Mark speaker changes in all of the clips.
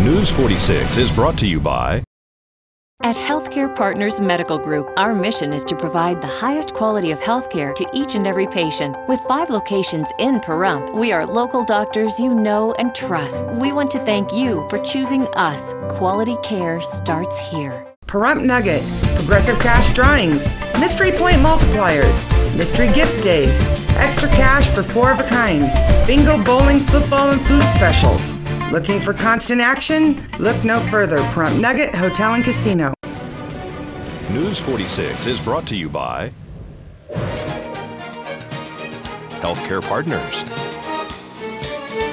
Speaker 1: News 46 is brought to you by
Speaker 2: At Healthcare Partners Medical Group, our mission is to provide the highest quality of healthcare to each and every patient. With 5 locations in Pahrump, we are local doctors you know and trust. We want to thank you for choosing us. Quality care starts here.
Speaker 3: Pahrump Nugget, Progressive Cash Drawings, Mystery Point Multipliers, Mystery Gift Days, Extra Cash for 4 of a kinds, Bingo, Bowling, Football, and Food Specials. Looking for constant action? Look no further. Pahrump Nugget Hotel and Casino.
Speaker 1: News 46 is brought to you by Healthcare Partners.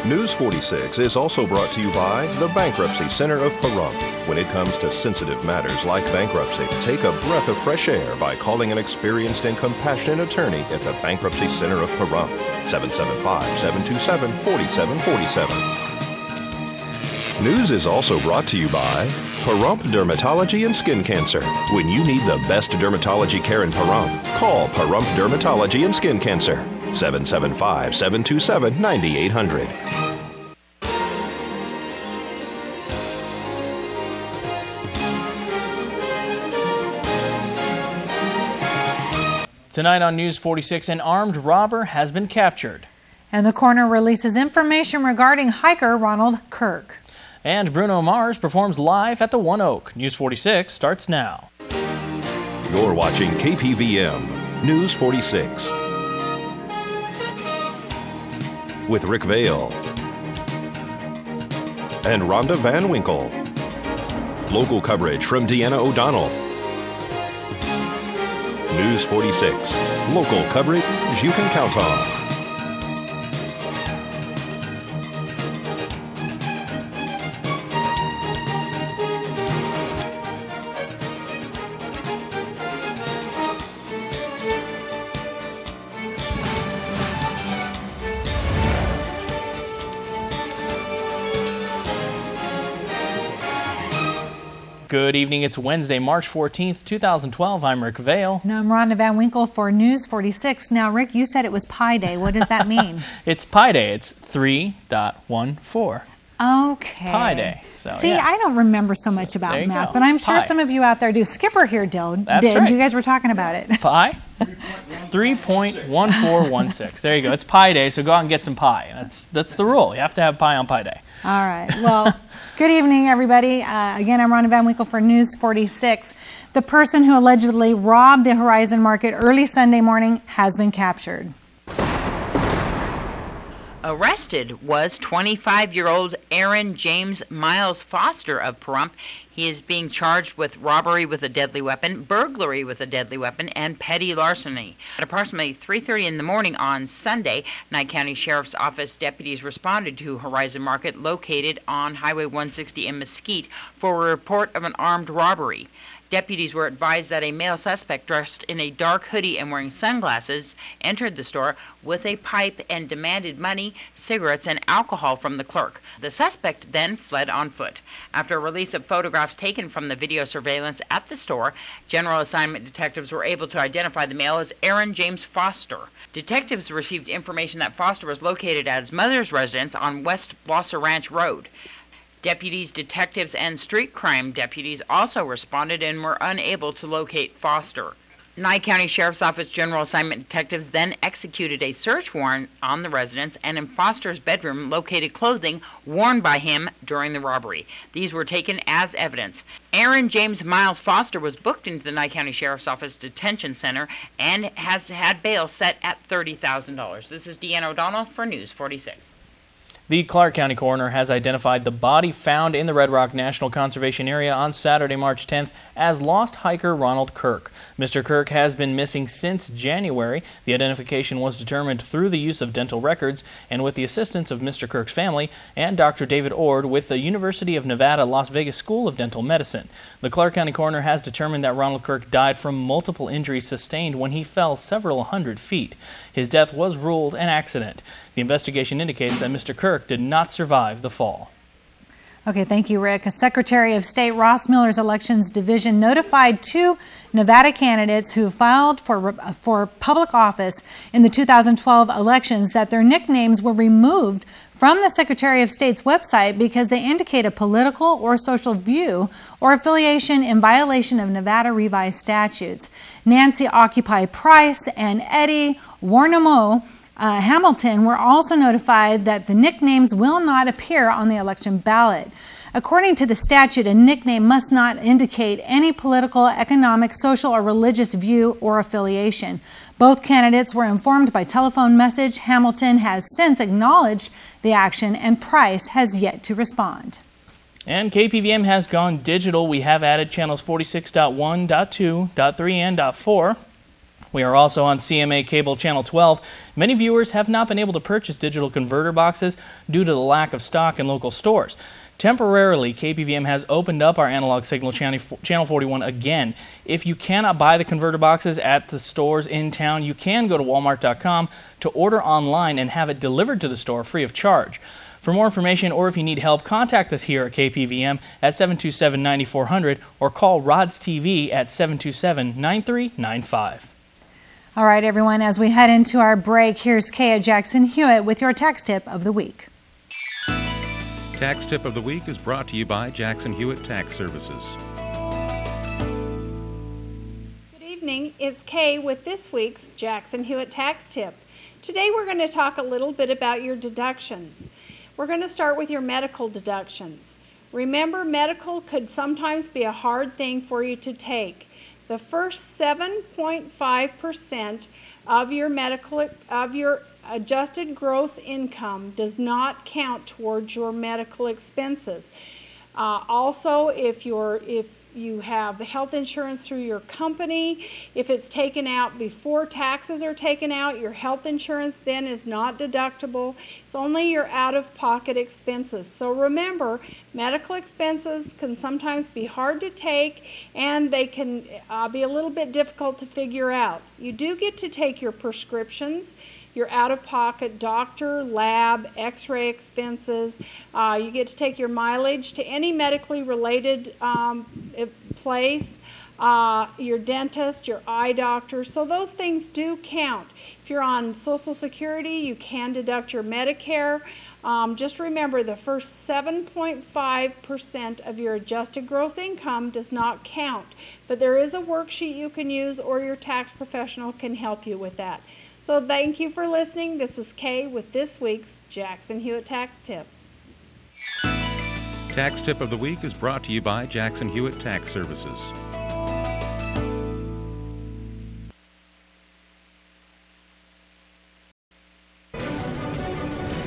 Speaker 1: News 46 is also brought to you by the Bankruptcy Center of Pahrump. When it comes to sensitive matters like bankruptcy, take a breath of fresh air by calling an experienced and compassionate attorney at the Bankruptcy Center of Pahrump. 775-727-4747. News is also brought to you by Pahrump Dermatology and Skin Cancer. When you need the best dermatology care in Pahrump, call Pahrump Dermatology and Skin Cancer. 775-727-9800.
Speaker 4: Tonight on News 46, an armed robber has been captured.
Speaker 5: And the coroner releases information regarding hiker Ronald Kirk.
Speaker 4: And Bruno Mars performs live at the One Oak. News 46 starts now.
Speaker 1: You're watching KPVM News 46 with Rick Vale and Rhonda Van Winkle. Local coverage from Deanna O'Donnell. News 46. Local coverage you can count on.
Speaker 4: Good evening. It's Wednesday, March 14th, 2012. I'm Rick Vale.
Speaker 5: And I'm Rhonda Van Winkle for News 46. Now, Rick, you said it was Pi Day. What does that mean?
Speaker 4: It's Pi Day. It's 3.14.
Speaker 5: Okay.
Speaker 4: Pi Day. So,
Speaker 5: see,
Speaker 4: yeah.
Speaker 5: I don't remember so much about math,
Speaker 4: go.
Speaker 5: but I'm sure
Speaker 4: Pi.
Speaker 5: Some of you out there do. Skipper here did.
Speaker 4: Right.
Speaker 5: You guys were talking about it.
Speaker 4: Pi? 3.1416. There you go. It's Pi Day, so go out and get some pie. That's the rule. You have to have pie on Pi Day.
Speaker 5: All right. Well, good evening, everybody. Again, I'm Rhonda Van Winkle for News 46. The person who allegedly robbed the Horizon Market early Sunday morning has been captured.
Speaker 6: Arrested was 25-year-old Aaron James Miles Foster of Pahrump. He is being charged with robbery with a deadly weapon, burglary with a deadly weapon, and petty larceny. At approximately 3:30 in the morning on Sunday, Nye County Sheriff's Office deputies responded to Horizon Market located on Highway 160 in Mesquite for a report of an armed robbery. Deputies were advised that a male suspect dressed in a dark hoodie and wearing sunglasses entered the store with a pipe and demanded money, cigarettes, and alcohol from the clerk. The suspect then fled on foot. After a release of photographs taken from the video surveillance at the store, General Assignment detectives were able to identify the male as Aaron James Foster. Detectives received information that Foster was located at his mother's residence on West Blosser Ranch Road. Deputies, detectives, and street crime deputies also responded and were unable to locate Foster. Nye County Sheriff's Office General Assignment detectives then executed a search warrant on the residence and in Foster's bedroom located clothing worn by him during the robbery. These were taken as evidence. Aaron James Miles Foster was booked into the Nye County Sheriff's Office Detention Center and has had bail set at $30,000. This is Deanna O'Donnell for News 46.
Speaker 4: The Clark County Coroner has identified the body found in the Red Rock National Conservation Area on Saturday, March 10th as lost hiker Ronald Kirk. Mr. Kirk has been missing since January. The identification was determined through the use of dental records and with the assistance of Mr. Kirk's family and Dr. David Ord with the University of Nevada, Las Vegas School of Dental Medicine. The Clark County Coroner has determined that Ronald Kirk died from multiple injuries sustained when he fell several hundred feet. His death was ruled an accident. The investigation indicates that Mr. Kirk did not survive the fall.
Speaker 5: Okay, thank you, Rick. Secretary of State Ross Miller's Elections Division notified 2 Nevada candidates who filed for public office in the 2012 elections that their nicknames were removed from the Secretary of State's website because they indicate a political or social view or affiliation in violation of Nevada revised statutes. Nancy Occupy Price and Eddie Warnamo Hamilton were also notified that the nicknames will not appear on the election ballot. According to the statute, a nickname must not indicate any political, economic, social, or religious view or affiliation. Both candidates were informed by telephone message. Hamilton has since acknowledged the action, and Price has yet to respond.
Speaker 4: And KPVM has gone digital. We have added channels 46.1, .2, .3, and .4. We are also on CMA Cable Channel 12. Many viewers have not been able to purchase digital converter boxes due to the lack of stock in local stores. Temporarily, KPVM has opened up our analog signal channel 41 again. If you cannot buy the converter boxes at the stores in town, you can go to walmart.com to order online and have it delivered to the store free of charge. For more information or if you need help, contact us here at KPVM at 727-9400 or call Rods TV at 727-9395.
Speaker 5: All right, everyone, as we head into our break, here's Kay at Jackson Hewitt with your tax tip of the week.
Speaker 7: Tax Tip of the Week is brought to you by Jackson Hewitt Tax Services.
Speaker 8: Good evening, it's Kay with this week's Jackson Hewitt Tax Tip. Today we're going to talk a little bit about your deductions. We're going to start with your medical deductions. Remember, medical could sometimes be a hard thing for you to take. The first 7.5% of your adjusted gross income does not count towards your medical expenses. Also, if you have health insurance through your company, if it's taken out before taxes are taken out, your health insurance then is not deductible. It's only your out-of-pocket expenses. So remember, medical expenses can sometimes be hard to take, and they can be a little bit difficult to figure out. You do get to take your prescriptions, your out-of-pocket doctor, lab, x-ray expenses. You get to take your mileage to any medically related place, your dentist, your eye doctor. So those things do count. If you're on Social Security, you can deduct your Medicare. Just remember, the first 7.5% of your adjusted gross income does not count. But there is a worksheet you can use, or your tax professional can help you with that. So thank you for listening. This is Kay with this week's Jackson Hewitt Tax Tip.
Speaker 7: Tax Tip of the Week is brought to you by Jackson Hewitt Tax Services.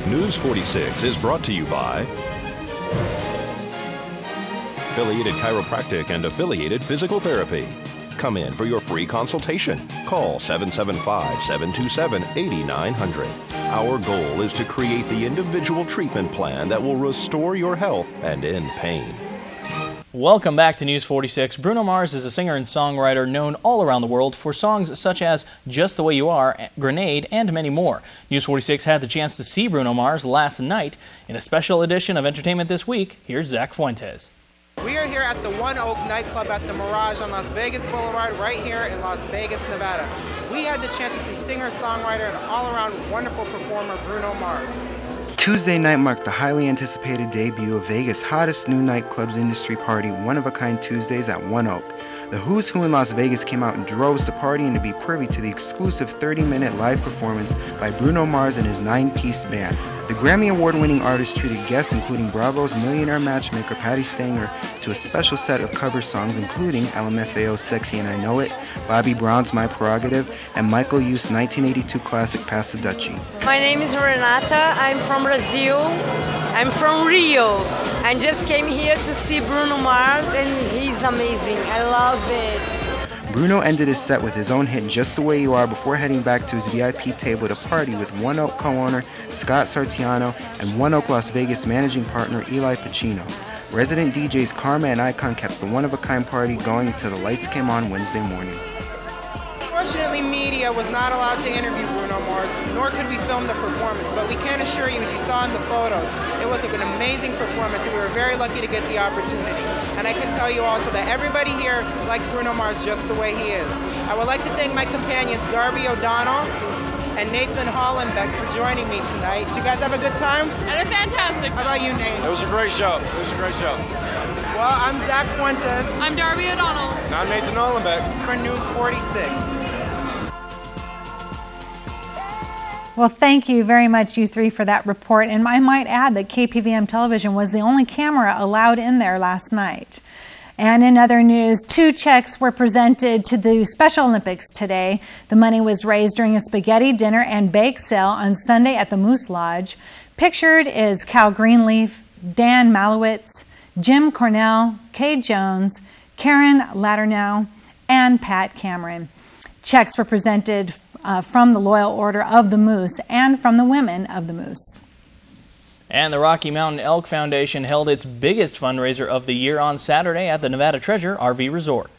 Speaker 1: News 46 is brought to you by Affiliated Chiropractic and Affiliated Physical Therapy. Come in for your free consultation. Call 775-727-8900. Our goal is to create the individual treatment plan that will restore your health and end pain.
Speaker 4: Welcome back to News 46. Bruno Mars is a singer and songwriter known all around the world for songs such as Just the Way You Are, Grenade, and many more. News 46 had the chance to see Bruno Mars last night. In a special edition of Entertainment This Week, here's Zach Fuentes.
Speaker 9: We are here at the One Oak nightclub at the Mirage on Las Vegas Boulevard, right here in Las Vegas, Nevada. We had the chance to see singer, songwriter, and all-around wonderful performer Bruno Mars.
Speaker 10: Tuesday night marked the highly anticipated debut of Vegas' hottest new nightclubs industry party, One of a Kind Tuesdays at One Oak. The who's who in Las Vegas came out in droves to party and to be privy to the exclusive 30-minute live performance by Bruno Mars and his 9-piece band. The Grammy Award-winning artist treated guests including Bravo's millionaire matchmaker Patti Stanger to a special set of cover songs including LMFAO's Sexy and I Know It, Bobby Brown's My Prerogative, and Michael Youth's 1982 classic Pass the Dutchie.
Speaker 11: My name is Renata. I'm from Brazil. I'm from Rio. I just came here to see Bruno Mars and he's amazing. I love it.
Speaker 10: Bruno ended his set with his own hit Just the Way You Are before heading back to his VIP table to party with One Oak co-owner Scott Sartiano and One Oak Las Vegas managing partner Eli Pacino. Resident DJs Karma and Icon kept the one-of-a-kind party going until the lights came on Wednesday morning.
Speaker 9: We're Unfortunately, media was not allowed to interview Bruno Mars, nor could we film the performance, but we can assure you, as you saw in the photos, it was an amazing performance, and we were very lucky to get the opportunity. And I can tell you also that everybody here likes Bruno Mars just the way he is. I would like to thank my companions, Darby O'Donnell and Nathan Hollenbeck, for joining me tonight. Did you guys have a good time?
Speaker 12: I had a fantastic show.
Speaker 9: How about you, Nate?
Speaker 13: It was a great show. It was a great show.
Speaker 9: Well, I'm Zach Fuentes.
Speaker 12: I'm Darby O'Donnell.
Speaker 13: And I'm Nathan Hollenbeck.
Speaker 9: For News 46.
Speaker 5: Well, thank you very much, you three, for that report. And I might add that KPVM television was the only camera allowed in there last night. And in other news, 2 checks were presented to the Special Olympics today. The money was raised during a spaghetti dinner and bake sale on Sunday at the Moose Lodge. Pictured is Cal Greenleaf, Dan Malowitz, Jim Cornell, Kay Jones, Karen Latternow, and Pat Cameron. Checks were presented from the Loyal Order of the Moose and from the women of the Moose.
Speaker 4: And the Rocky Mountain Elk Foundation held its biggest fundraiser of the year on Saturday at the Nevada Treasure RV Resort.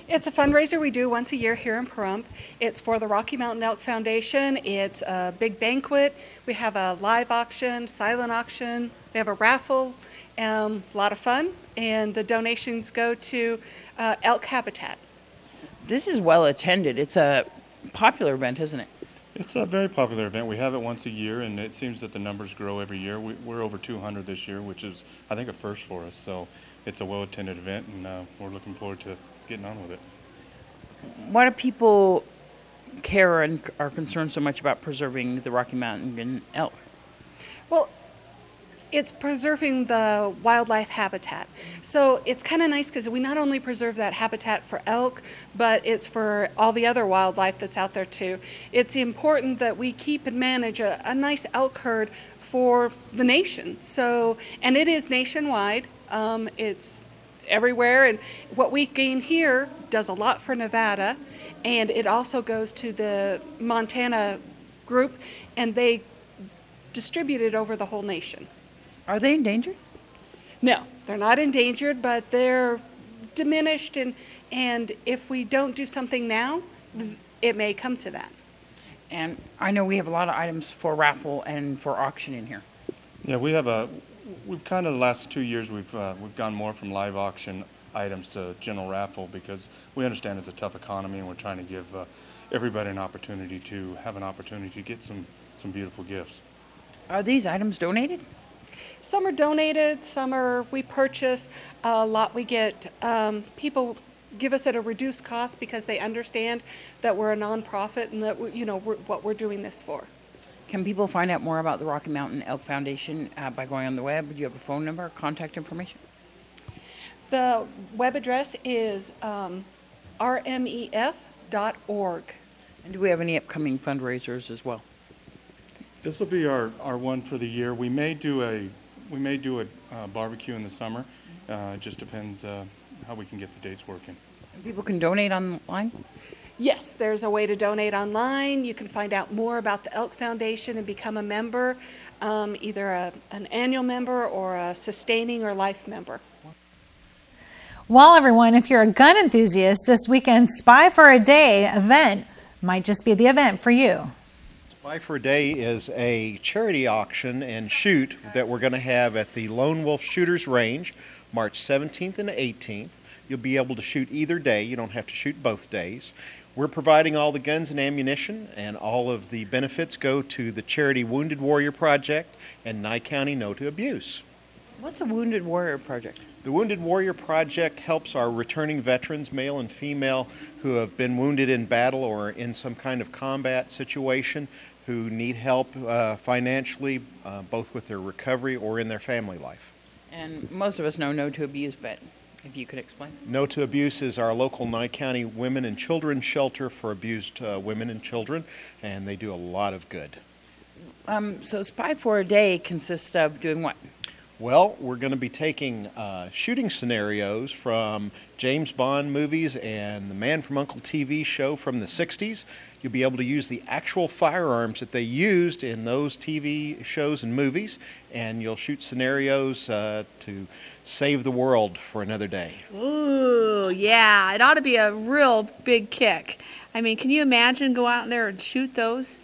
Speaker 14: It's a fundraiser we do once a year here in Pahrump. It's for the Rocky Mountain Elk Foundation. It's a big banquet. We have a live auction, silent auction. We have a raffle, a lot of fun, and the donations go to elk habitat.
Speaker 6: This is well attended. It's a popular event, isn't it?
Speaker 15: It's a very popular event. We have it once a year, and it seems that the numbers grow every year. We're over 200 this year, which is, I think, a first for us. So it's a well-attended event, and we're looking forward to getting on with it.
Speaker 6: Why do people care and are concerned so much about preserving the Rocky Mountain elk?
Speaker 14: Well, it's preserving the wildlife habitat. So it's kind of nice because we not only preserve that habitat for elk, but it's for all the other wildlife that's out there too. It's important that we keep and manage a nice elk herd for the nation. So, and it is nationwide. It's everywhere, and what we gain here does a lot for Nevada, and it also goes to the Montana group, and they distribute it over the whole nation.
Speaker 6: Are they endangered?
Speaker 14: No, they're not endangered, but they're diminished, and if we don't do something now, it may come to that.
Speaker 6: And I know we have a lot of items for raffle and for auction in here.
Speaker 15: Yeah, we've kind of the last 2 years we've gone more from live auction items to general raffle because we understand it's a tough economy, and we're trying to give everybody an opportunity to have an opportunity to get some beautiful gifts.
Speaker 6: Are these items donated?
Speaker 14: Some are donated, some are we purchase. A lot we get, people give us at a reduced cost because they understand that we're a nonprofit and that what we're doing this for.
Speaker 6: Can people find out more about the Rocky Mountain Elk Foundation by going on the web? Do you have a phone number, contact information?
Speaker 14: The web address is rmef.org.
Speaker 6: And do we have any upcoming fundraisers as well?
Speaker 15: This will be our one for the year. We may do a barbecue in the summer. It just depends how we can get the dates working.
Speaker 6: And people can donate online?
Speaker 14: Yes, there's a way to donate online. You can find out more about the Elk Foundation and become a member, either an annual member or a sustaining or life member.
Speaker 5: Well, everyone, if you're a gun enthusiast, this weekend's Spy for a Day event might just be the event for you.
Speaker 16: Spy for a Day is a charity auction and shoot that we're going to have at the Lone Wolf Shooters Range, March 17th and 18th. You'll be able to shoot either day. You don't have to shoot both days. We're providing all the guns and ammunition, and all of the benefits go to the charity Wounded Warrior Project and Nye County No to Abuse.
Speaker 6: What's a Wounded Warrior Project?
Speaker 16: The Wounded Warrior Project helps our returning veterans, male and female, who have been wounded in battle or in some kind of combat situation, who need help financially, both with their recovery or in their family life.
Speaker 6: And most of us know No to Abuse, but if you could explain.
Speaker 16: No to Abuse is our local Nye County Women and Children shelter for abused women and children, and they do a lot of good.
Speaker 6: So Spy for a Day consists of doing what?
Speaker 16: Well, we're going to be taking shooting scenarios from James Bond movies and the Man from U.N.C.L.E. TV show from the 60s. You'll be able to use the actual firearms that they used in those TV shows and movies, and you'll shoot scenarios to save the world for another day.
Speaker 17: Ooh, yeah, it ought to be a real big kick. I mean, can you imagine go out there and shoot those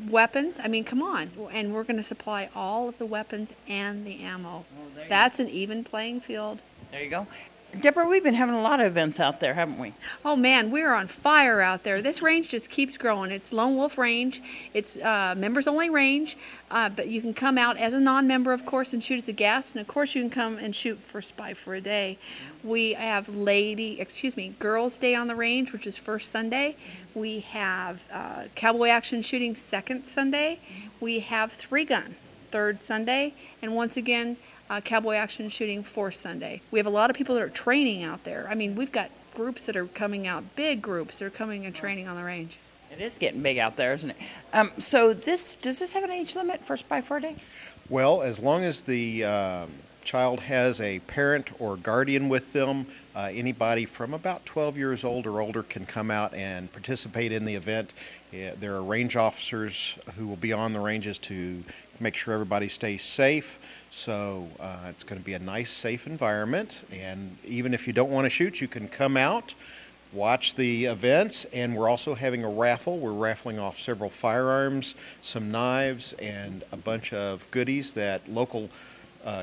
Speaker 17: weapons? I mean, come on. And we're going to supply all of the weapons and the ammo. That's an even playing field.
Speaker 6: There you go. Deborah, we've been having a lot of events out there, haven't we?
Speaker 17: Oh, man, we're on fire out there. This range just keeps growing. It's Lone Wolf Range. It's members-only range, but you can come out as a non-member, of course, and shoot as a guest. And, of course, you can come and shoot for Spy for a Day. We have Girls' Day on the range, which is first Sunday. We have Cowboy Action Shooting second Sunday. We have 3-gun third Sunday. And once again, Cowboy Action Shooting fourth Sunday. We have a lot of people that are training out there. I mean, we've got groups that are coming out, big groups that are coming and training on the range.
Speaker 6: It is getting big out there, isn't it? So does this have an age limit for Spy for a Day?
Speaker 16: Well, as long as the child has a parent or guardian with them, anybody from about 12 years old or older can come out and participate in the event. There are range officers who will be on the ranges to make sure everybody stays safe. So it's going to be a nice, safe environment. And even if you don't want to shoot, you can come out, watch the events, and we're also having a raffle. We're raffling off several firearms, some knives, and a bunch of goodies that local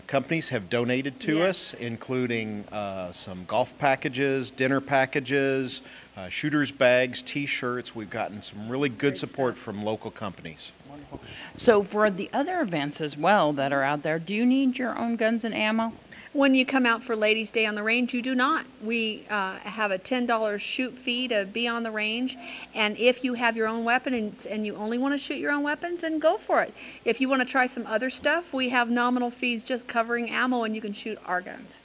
Speaker 16: companies have donated to us, including some golf packages, dinner packages, shooter's bags, T-shirts. We've gotten some really good support from local companies.
Speaker 6: Wonderful. So for the other events as well that are out there, do you need your own guns and ammo?
Speaker 17: When you come out for Ladies' Day on the range, you do not. We have a $10 shoot fee to be on the range, and if you have your own weapon and you only want to shoot your own weapons, then go for it. If you want to try some other stuff, we have nominal fees just covering ammo, and you can shoot our guns.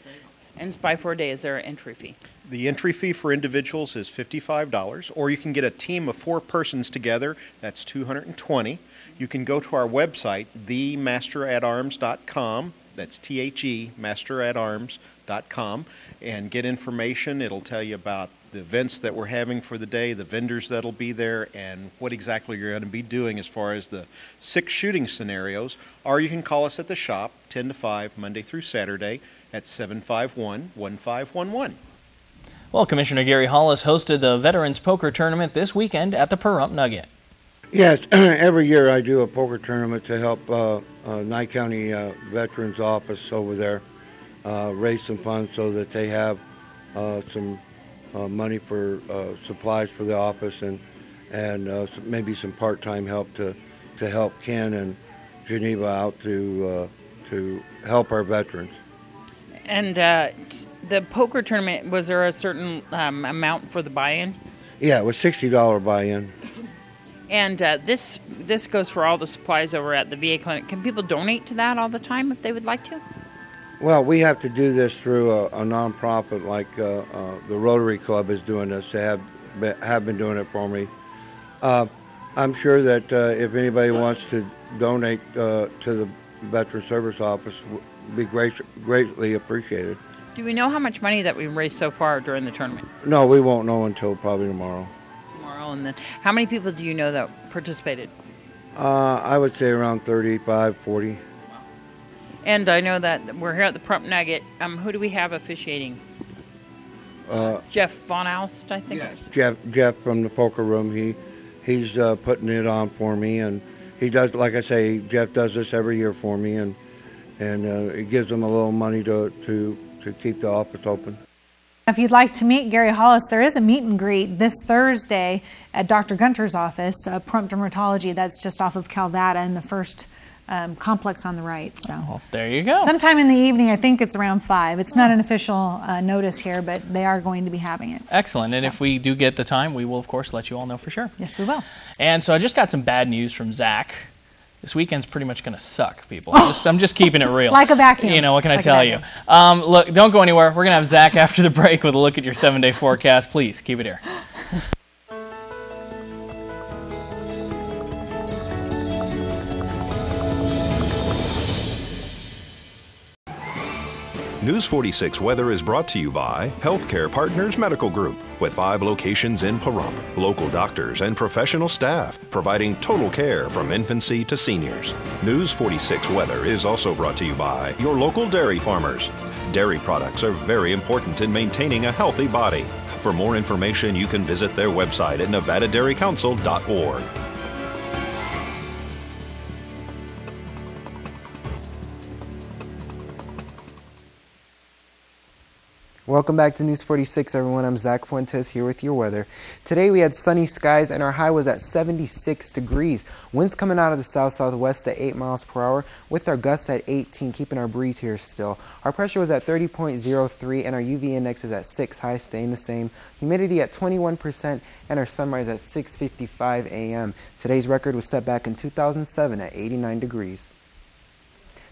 Speaker 6: And Spy for a Day, is there an entry fee?
Speaker 16: The entry fee for individuals is $55, or you can get a team of 4 persons together. That's $220. You can go to our website, themasteratarms.com. That's THE, masteratarms.com, and get information. It'll tell you about the events that we're having for the day, the vendors that'll be there, and what exactly you're going to be doing as far as the 6 shooting scenarios. Or you can call us at the shop, 10 to 5, Monday through Saturday, at 751-1511.
Speaker 4: Well, Commissioner Gary Hollis hosted the Veterans Poker Tournament this weekend at the Pahrump Nugget.
Speaker 18: Yes, every year I do a poker tournament to help Nye County Veterans Office over there raise some funds so that they have some money for supplies for the office and maybe some part-time help to help Ken and Geneva out to help our veterans.
Speaker 6: And the poker tournament, was there a certain amount for the buy-in?
Speaker 18: Yeah, it was $60 buy-in.
Speaker 6: And this goes for all the supplies over at the VA clinic. Can people donate to that all the time if they would like to?
Speaker 18: Well, we have to do this through a nonprofit like the Rotary Club is doing this. They have been doing it for me. I'm sure that if anybody wants to donate to the Veteran Service Office, would be greatly appreciated.
Speaker 6: Do we know how much money that we've raised so far during the tournament?
Speaker 18: No, we won't know until probably tomorrow.
Speaker 6: And then how many people do you know that participated?
Speaker 18: I would say around 35, 40.
Speaker 6: And I know that we're here at the Pahrump Nugget. Who do we have officiating? Jeff Von Alst, I think.
Speaker 18: Yes, Jeff from the poker room. He's putting it on for me, and he does. Like I say, Jeff does this every year for me, and it gives him a little money to keep the office open.
Speaker 5: If you'd like to meet Gary Hollis, there is a meet and greet this Thursday at Dr. Gunter's office, Pahrump Dermatology. That's just off of Calvada in the first complex on the right. So
Speaker 4: well, there you go.
Speaker 5: Sometime in the evening, I think it's around 5. It's not an official notice here, but they are going to be having it.
Speaker 4: Excellent. And if we do get the time, we will, of course, let you all know for sure.
Speaker 5: Yes, we will.
Speaker 4: And so I just got some bad news from Zach. This weekend's pretty much going to suck, people. I'm just keeping it real.
Speaker 5: Like a vacuum.
Speaker 4: You know, what can I tell you? Look, don't go anywhere. We're going to have Zach after the break with a look at your 7-day forecast. Please, keep it here.
Speaker 1: News 46 weather is brought to you by Healthcare Partners Medical Group, with 5 locations in Pahrump. Local doctors and professional staff providing total care from infancy to seniors. News 46 weather is also brought to you by your local dairy farmers. Dairy products are very important in maintaining a healthy body. For more information, you can visit their website at nevadadairycouncil.org.
Speaker 10: Welcome back to News 46, everyone. I'm Zach Fuentes here with your weather. Today we had sunny skies and our high was at 76 degrees. Winds coming out of the south-southwest at 8 miles per hour with our gusts at 18, keeping our breeze here still. Our pressure was at 30.03 and our UV index is at 6, high staying the same. Humidity at 21% and our sunrise at 6:55 a.m. Today's record was set back in 2007 at 89 degrees.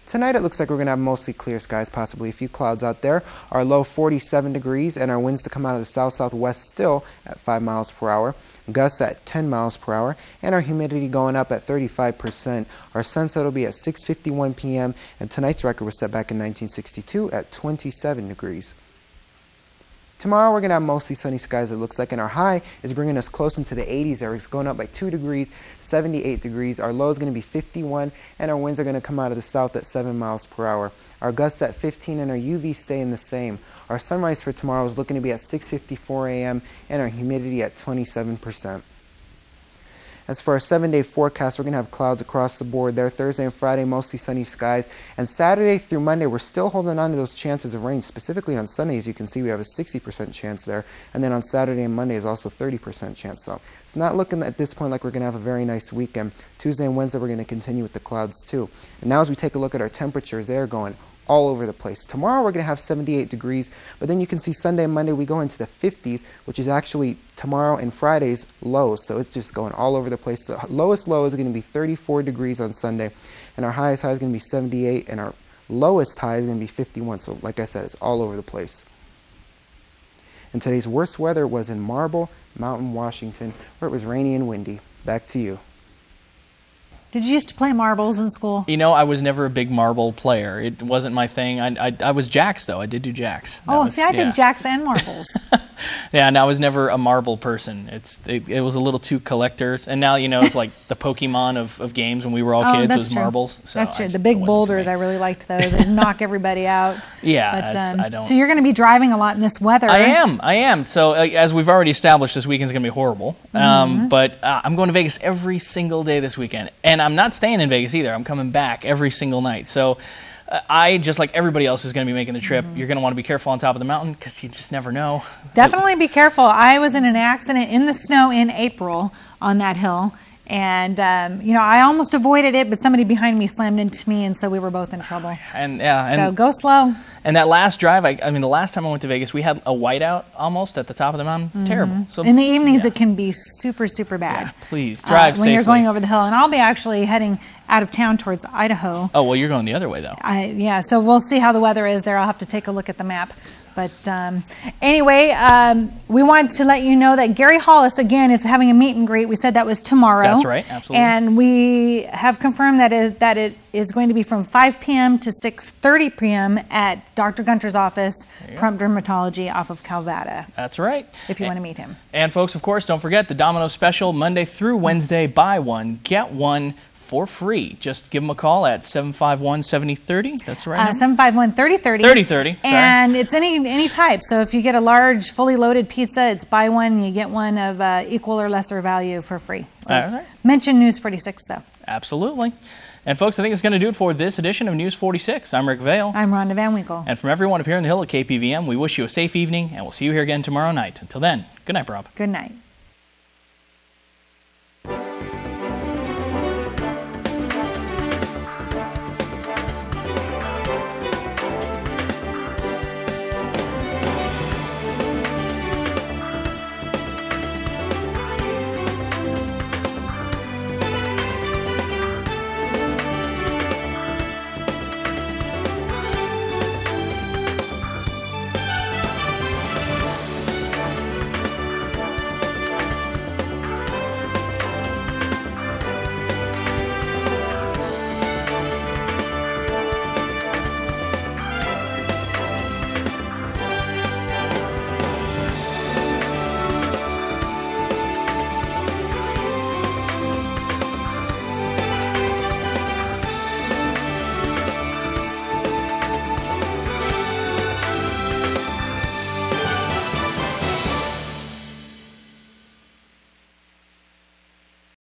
Speaker 10: Tonight it looks like we're going to have mostly clear skies, possibly a few clouds out there. Our low 47 degrees and our winds to come out of the south-southwest still at 5 miles per hour. Gusts at 10 miles per hour and our humidity going up at 35%. Our sunset will be at 6:51 p.m. and tonight's record was set back in 1962 at 27 degrees. Tomorrow we're going to have mostly sunny skies, it looks like, and our high is bringing us close into the 80s. It's going up by 2 degrees, 78 degrees. Our low is going to be 51, and our winds are going to come out of the south at 7 miles per hour. Our gusts at 15, and our UV staying the same. Our sunrise for tomorrow is looking to be at 6:54 a.m., and our humidity at 27%. As for our 7-day forecast, we're going to have clouds across the board there. Thursday and Friday, mostly sunny skies. And Saturday through Monday, we're still holding on to those chances of rain. Specifically on Sunday, as you can see, we have a 60% chance there. And then on Saturday and Monday is also 30% chance. So it's not looking at this point like we're going to have a very nice weekend. Tuesday and Wednesday, we're going to continue with the clouds too. And now as we take a look at our temperatures, they're going all over the place. Tomorrow we're going to have 78 degrees, but then you can see Sunday and Monday we go into the 50s, which is actually tomorrow and Friday's lows, so it's just going all over the place. The lowest low is going to be 34 degrees on Sunday, and our highest high is going to be 78, and our lowest high is going to be 51, so like I said, it's all over the place. And today's worst weather was in Marble Mountain, Washington, where it was rainy and windy. Back to you.
Speaker 5: Did you used to play marbles in school?
Speaker 4: You know, I was never a big marble player. It wasn't my thing. I was jacks, though. I did do jacks.
Speaker 5: I did jacks and marbles.
Speaker 4: Yeah, and I was never a marble person. It was a little too collectors. And now, you know, it's like the Pokemon of games when we were all kids was marbles. So
Speaker 5: that's true. The big boulders, I really liked those. They'd knock everybody out.
Speaker 4: Yeah,
Speaker 5: but,
Speaker 4: I don't.
Speaker 5: So you're going to be driving a lot in this weather.
Speaker 4: I am. So as we've already established, this weekend's going to be horrible. But I'm going to Vegas every single day this weekend. And I'm not staying in Vegas either. I'm coming back every single night. So I, just like everybody else who's going to be making the trip, you're going to want to be careful on top of the mountain because you just never know.
Speaker 5: Definitely be careful. I was in an accident in the snow in April on that hill. And, you know, I almost avoided it, but somebody behind me slammed into me, and so we were both in trouble. So go slow.
Speaker 4: And that last drive, I mean, the last time I went to Vegas, we had a whiteout almost at the top of the mountain. Terrible. So
Speaker 5: in the evenings, it can be super, super bad.
Speaker 4: Yeah, please, drive safely.
Speaker 5: When you're going over the hill. And I'll be actually heading out of town towards Idaho.
Speaker 4: Oh, well, you're going the other way, though.
Speaker 5: Yeah, so we'll see how the weather is there. I'll have to take a look at the map. But anyway, we wanted to let you know that Gary Hollis, again, is having a meet and greet. We said that was tomorrow.
Speaker 4: That's right, absolutely.
Speaker 5: And we have confirmed that it is going to be from 5 p.m. to 6:30 p.m. at Dr. Gunter's office, Pahrump Dermatology off of Calvada.
Speaker 4: That's right.
Speaker 5: If you want to meet him.
Speaker 4: And folks, of course, don't forget the Domino's special Monday through Wednesday. Buy one, get one for free. Just give them a call at 751-7030. That's the right number?
Speaker 5: 751-3030.
Speaker 4: 3030, sorry.
Speaker 5: And it's any type. So if you get a large, fully loaded pizza, it's buy one and you get one of equal or lesser value for free. So
Speaker 4: right.
Speaker 5: Mention News 46, though.
Speaker 4: Absolutely. And folks, I think it's going to do it for this edition of News 46. I'm Rick Vale.
Speaker 5: I'm Rhonda Van Winkle.
Speaker 4: And from everyone up here on the hill at KPVM, we wish you a safe evening, and we'll see you here again tomorrow night. Until then, good night, Rob.
Speaker 5: Good night.